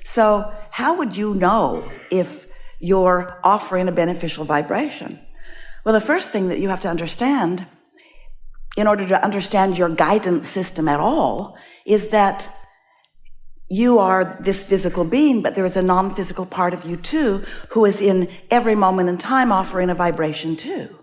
So how would you know if you're offering a beneficial vibration? Well, the first thing that you have to understand, in order to understand your guidance system at all, is that you are this physical being, but there is a non-physical part of you too, who is in every moment in time offering a vibration too.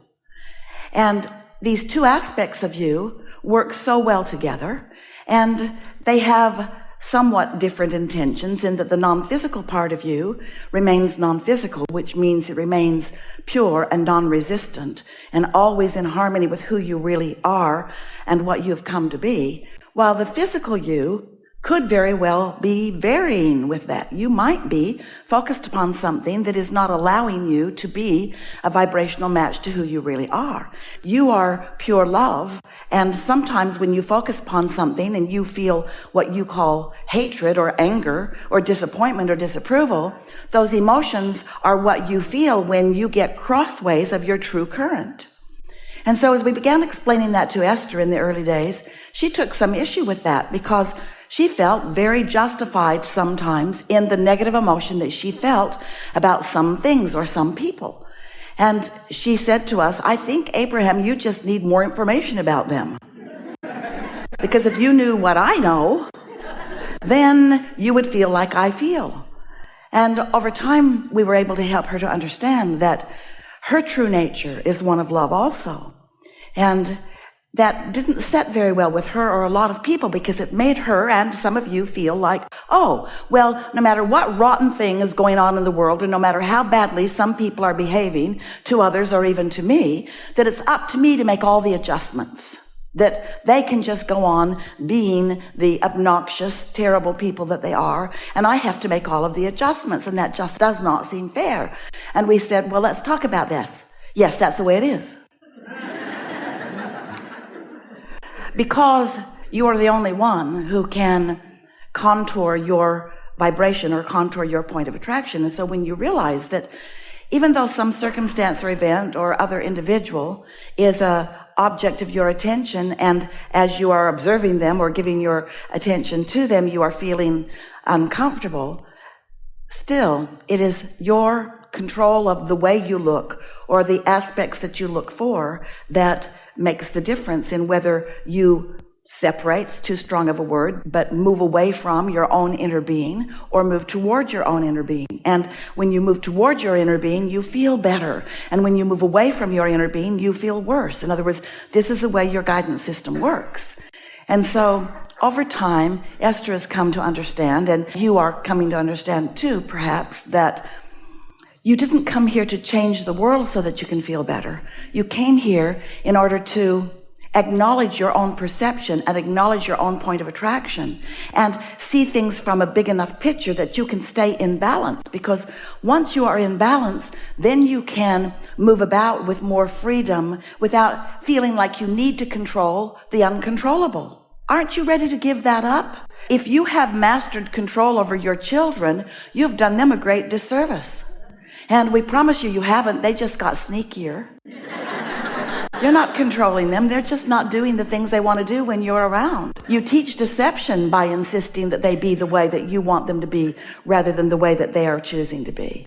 And these two aspects of you work so well together, and they have somewhat different intentions in that the non-physical part of you remains non-physical, which means it remains pure and non-resistant and always in harmony with who you really are and what you've come to be, while the physical you could very well be varying with that. You might be focused upon something that is not allowing you to be a vibrational match to who you really are. You are pure love, and sometimes when you focus upon something and you feel what you call hatred or anger or disappointment or disapproval, those emotions are what you feel when you get crossways of your true current. And so as we began explaining that to Esther in the early days, she took some issue with that because she felt very justified sometimes in the negative emotion that she felt about some things or some people. And she said to us, I think, Abraham, you just need more information about them. Because if you knew what I know, then you would feel like I feel. And over time, we were able to help her to understand that her true nature is one of love also. And that didn't set very well with her or a lot of people, because it made her and some of you feel like, oh, well, no matter what rotten thing is going on in the world, and no matter how badly some people are behaving to others or even to me, that it's up to me to make all the adjustments, that they can just go on being the obnoxious, terrible people that they are, and I have to make all of the adjustments, and that just does not seem fair. And we said, well, let's talk about this. Yes, that's the way it is. Because you are the only one who can contour your vibration or contour your point of attraction. And so when you realize that even though some circumstance or event or other individual is a object of your attention, and as you are observing them or giving your attention to them, you are feeling uncomfortable, still it is your control of the way you look or the aspects that you look for that makes the difference in whether you separate's too strong of a word, but move away from your own inner being or move towards your own inner being. And when you move towards your inner being, you feel better. And when you move away from your inner being, you feel worse. In other words, this is the way your guidance system works. And so over time, Esther has come to understand, and you are coming to understand too, perhaps, that you didn't come here to change the world so that you can feel better. You came here in order to acknowledge your own perception and acknowledge your own point of attraction and see things from a big enough picture that you can stay in balance. Because once you are in balance, then you can move about with more freedom without feeling like you need to control the uncontrollable. Aren't you ready to give that up? If you have mastered control over your children, you've done them a great disservice. And we promise you, you haven't. They just got sneakier. You're not controlling them. They're just not doing the things they want to do when you're around. You teach deception by insisting that they be the way that you want them to be rather than the way that they are choosing to be.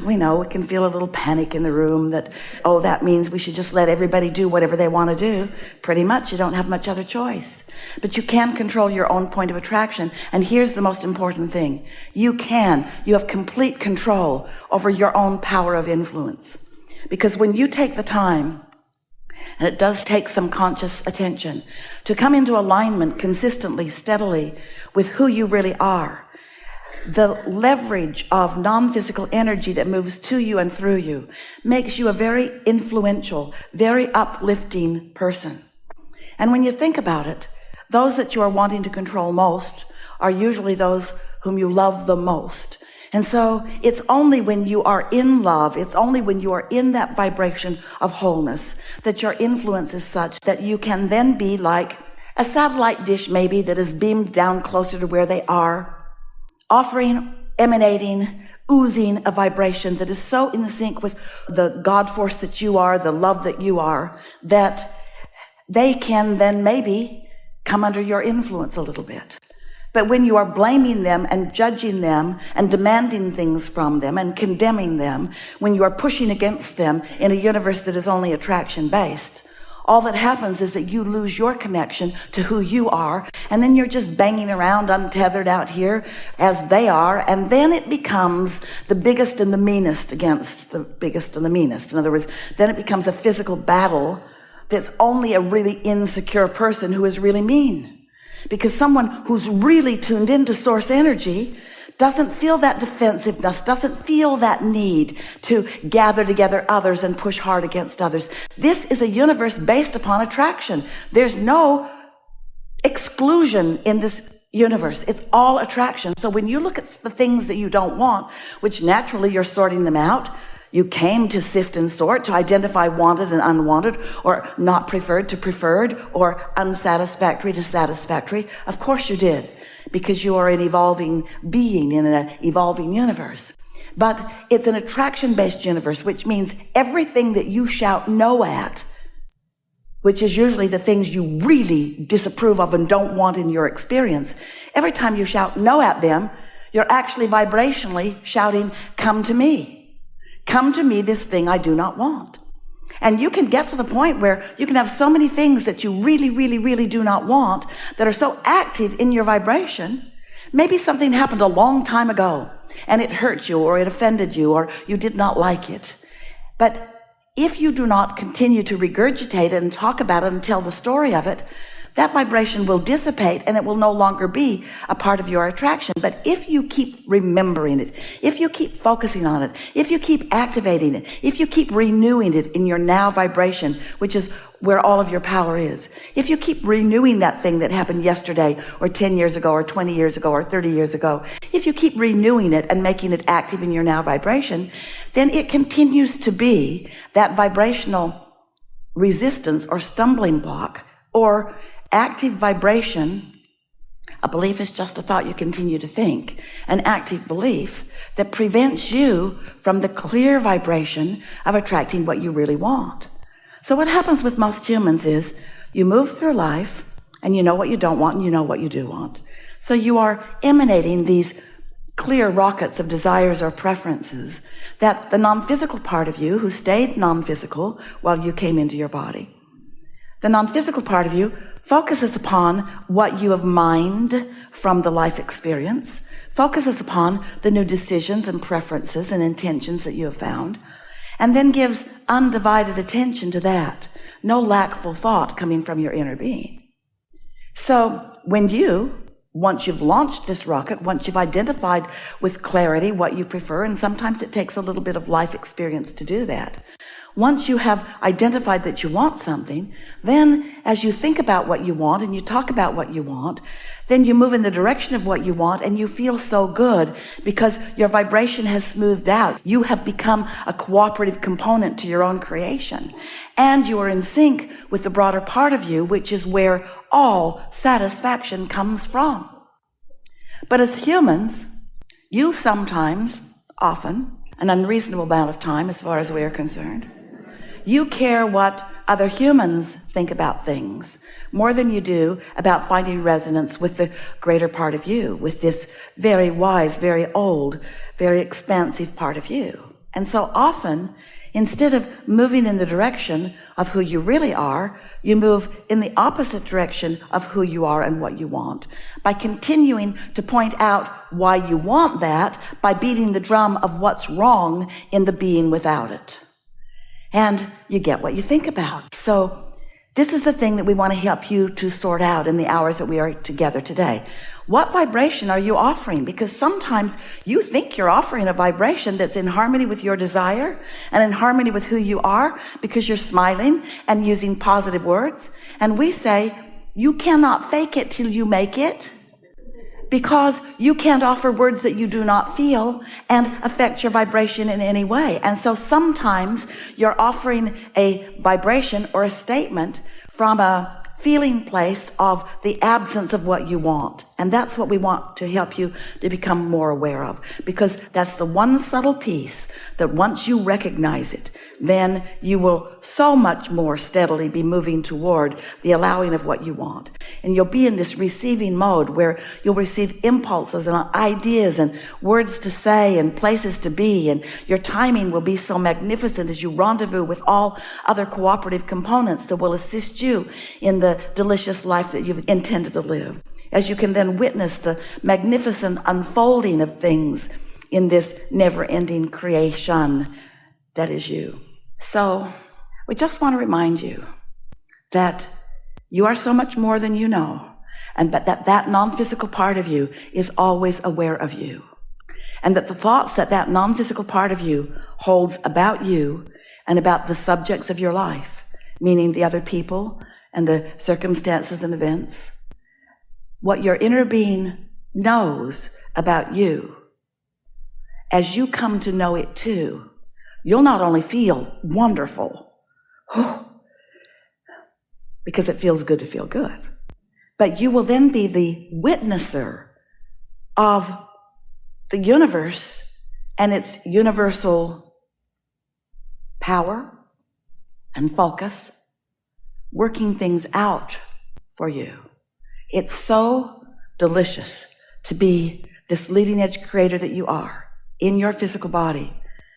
We know it can feel a little panic in the room that, oh, that means we should just let everybody do whatever they want to do. Pretty much, you don't have much other choice. But you can control your own point of attraction. And here's the most important thing. You have complete control over your own power of influence. Because when you take the time, and it does take some conscious attention, to come into alignment consistently, steadily with who you really are, the leverage of non-physical energy that moves to you and through you makes you a very influential, very uplifting person. And when you think about it, those that you are wanting to control most are usually those whom you love the most. And so it's only when you are in love, it's only when you are in that vibration of wholeness that your influence is such that you can then be like a satellite dish maybe that is beamed down closer to where they are, offering, emanating, oozing a vibration that is so in sync with the God force that you are, the love that you are, that they can then maybe come under your influence a little bit. But when you are blaming them and judging them and demanding things from them and condemning them, when you are pushing against them in a universe that is only attraction-based, all that happens is that you lose your connection to who you are, and then you're just banging around untethered out here as they are, and then it becomes the biggest and the meanest against the biggest and the meanest. In other words, then it becomes a physical battle that's only a really insecure person who is really mean. Because someone who's really tuned into source energy doesn't feel that defensiveness, doesn't feel that need to gather together others and push hard against others. This is a universe based upon attraction. There's no exclusion in this universe. It's all attraction. So when you look at the things that you don't want, which naturally you're sorting them out, you came to sift and sort, to identify wanted and unwanted, or not preferred to preferred, or unsatisfactory to satisfactory. Of course you did, because you are an evolving being in an evolving universe. But it's an attraction-based universe, which means everything that you shout no at, which is usually the things you really disapprove of and don't want in your experience, every time you shout no at them, you're actually vibrationally shouting, come to me. Come to me, this thing I do not want. And you can get to the point where you can have so many things that you really, really, really do not want that are so active in your vibration. Maybe something happened a long time ago and it hurt you, or it offended you, or you did not like it. But if you do not continue to regurgitate it and talk about it and tell the story of it, that vibration will dissipate and it will no longer be a part of your attraction. But if you keep remembering it, if you keep focusing on it, if you keep activating it, if you keep renewing it in your now vibration, which is where all of your power is, if you keep renewing that thing that happened yesterday or 10 years ago or 20 years ago or 30 years ago, if you keep renewing it and making it active in your now vibration, then it continues to be that vibrational resistance or stumbling block or active vibration. A belief is just a thought you continue to think. An active belief that prevents you from the clear vibration of attracting what you really want. So what happens with most humans is you move through life and you know what you don't want and you know what you do want. So you are emanating these clear rockets of desires or preferences that the non-physical part of you, who stayed non-physical while you came into your body, the non-physical part of you focuses upon what you have mined from the life experience, focuses upon the new decisions and preferences and intentions that you have found, and then gives undivided attention to that. No lackful thought coming from your inner being. So when you, once you've launched this rocket, once you've identified with clarity what you prefer, and sometimes it takes a little bit of life experience to do that, once you have identified that you want something, then as you think about what you want and you talk about what you want, then you move in the direction of what you want and you feel so good because your vibration has smoothed out. You have become a cooperative component to your own creation. And you are in sync with the broader part of you, which is where all satisfaction comes from. But as humans, you sometimes, often, an unreasonable amount of time as far as we are concerned, you care what other humans think about things more than you do about finding resonance with the greater part of you, with this very wise, very old, very expansive part of you. And so often, instead of moving in the direction of who you really are, you move in the opposite direction of who you are and what you want, by continuing to point out why you want that, by beating the drum of what's wrong in the being without it. And you get what you think about. So this is the thing that we want to help you to sort out in the hours that we are together today. What vibration are you offering? Because sometimes you think you're offering a vibration that's in harmony with your desire and in harmony with who you are because you're smiling and using positive words. And we say, you cannot fake it till you make it, because you can't offer words that you do not feel and affect your vibration in any way. And so sometimes you're offering a vibration or a statement from a feeling place of the absence of what you want. And that's what we want to help you to become more aware of, because that's the one subtle piece that once you recognize it, then you will so much more steadily be moving toward the allowing of what you want. And you'll be in this receiving mode where you'll receive impulses and ideas and words to say and places to be, and your timing will be so magnificent as you rendezvous with all other cooperative components that will assist you in the delicious life that you've intended to live, as you can then witness the magnificent unfolding of things in this never-ending creation that is you. So we just want to remind you that you are so much more than you know, and that non-physical part of you is always aware of you, and that the thoughts that non-physical part of you holds about you and about the subjects of your life, meaning the other people and the circumstances and events, what your inner being knows about you, as you come to know it too, you'll not only feel wonderful, because it feels good to feel good, but you will then be the witnesser of the universe and its universal power and focus, working things out for you. It's so delicious to be this leading edge creator that you are in your physical body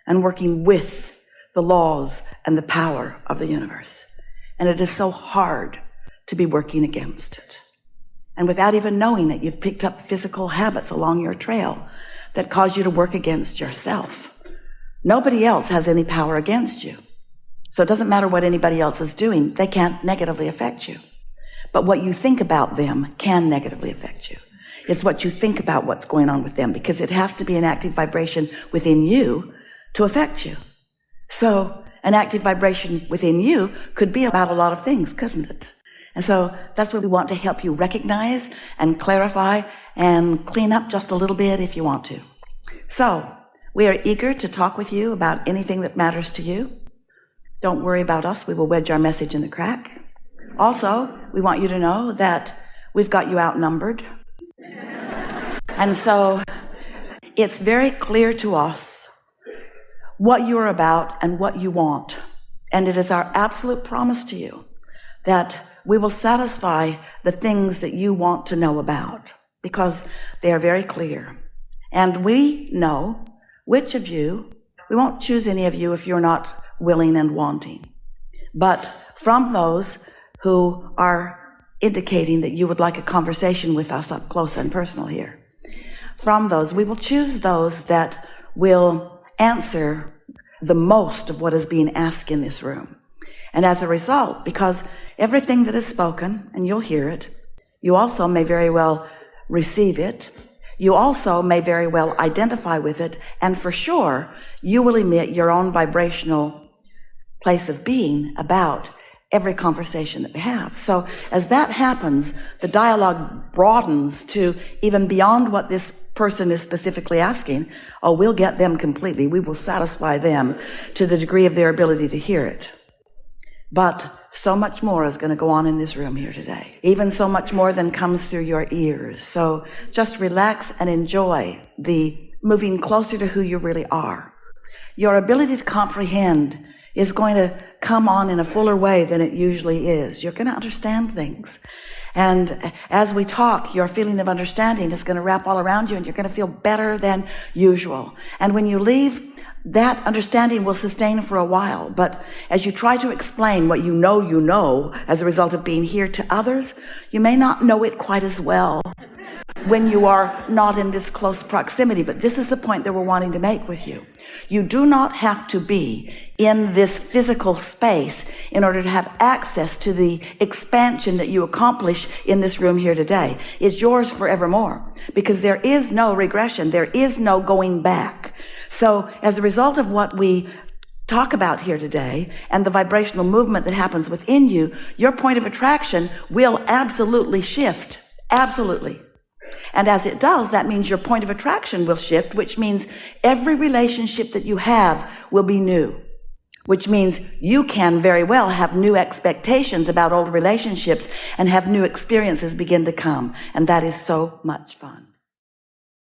and working with the laws and the power of the universe. And it is so hard to be working against it. And without even knowing that you've picked up physical habits along your trail that cause you to work against yourself. Nobody else has any power against you. So it doesn't matter what anybody else is doing. They can't negatively affect you. But what you think about them can negatively affect you. It's what you think about what's going on with them, because it has to be an active vibration within you to affect you. So an active vibration within you could be about a lot of things, couldn't it? And so that's what we want to help you recognize and clarify and clean up just a little bit if you want to. So we are eager to talk with you about anything that matters to you. Don't worry about us. We will wedge our message in the crack. Also, we want you to know that we've got you outnumbered. And so it's very clear to us what you're about and what you want. And it is our absolute promise to you that we will satisfy the things that you want to know about, because they are very clear. And we know which of you, we won't choose any of you if you're not willing and wanting. But from those who are indicating that you would like a conversation with us up close and personal here, from those, we will choose those that will answer the most of what is being asked in this room. And as a result, because everything that is spoken, and you'll hear it, you also may very well receive it, you also may very well identify with it, and for sure, you will emit your own vibrational place of being about every conversation that we have. So as that happens, the dialogue broadens to even beyond what this person is specifically asking. Oh, we'll get them completely. We will satisfy them to the degree of their ability to hear it. But so much more is going to go on in this room here today. Even so much more than comes through your ears. So just relax and enjoy the moving closer to who you really are. Your ability to comprehend is going to come on in a fuller way than it usually is. You're going to understand things. And as we talk, your feeling of understanding is going to wrap all around you, and you're going to feel better than usual. And when you leave, that understanding will sustain for a while. But as you try to explain what you know as a result of being here to others, you may not know it quite as well when you are not in this close proximity. But this is the point that we're wanting to make with you. You do not have to be in this physical space in order to have access to the expansion that you accomplish in this room here today. It's yours forevermore, because there is no regression. There is no going back. So as a result of what we talk about here today and the vibrational movement that happens within you, your point of attraction will absolutely shift. Absolutely. And as it does, that means your point of attraction will shift, which means every relationship that you have will be new, which means you can very well have new expectations about old relationships and have new experiences begin to come. And that is so much fun.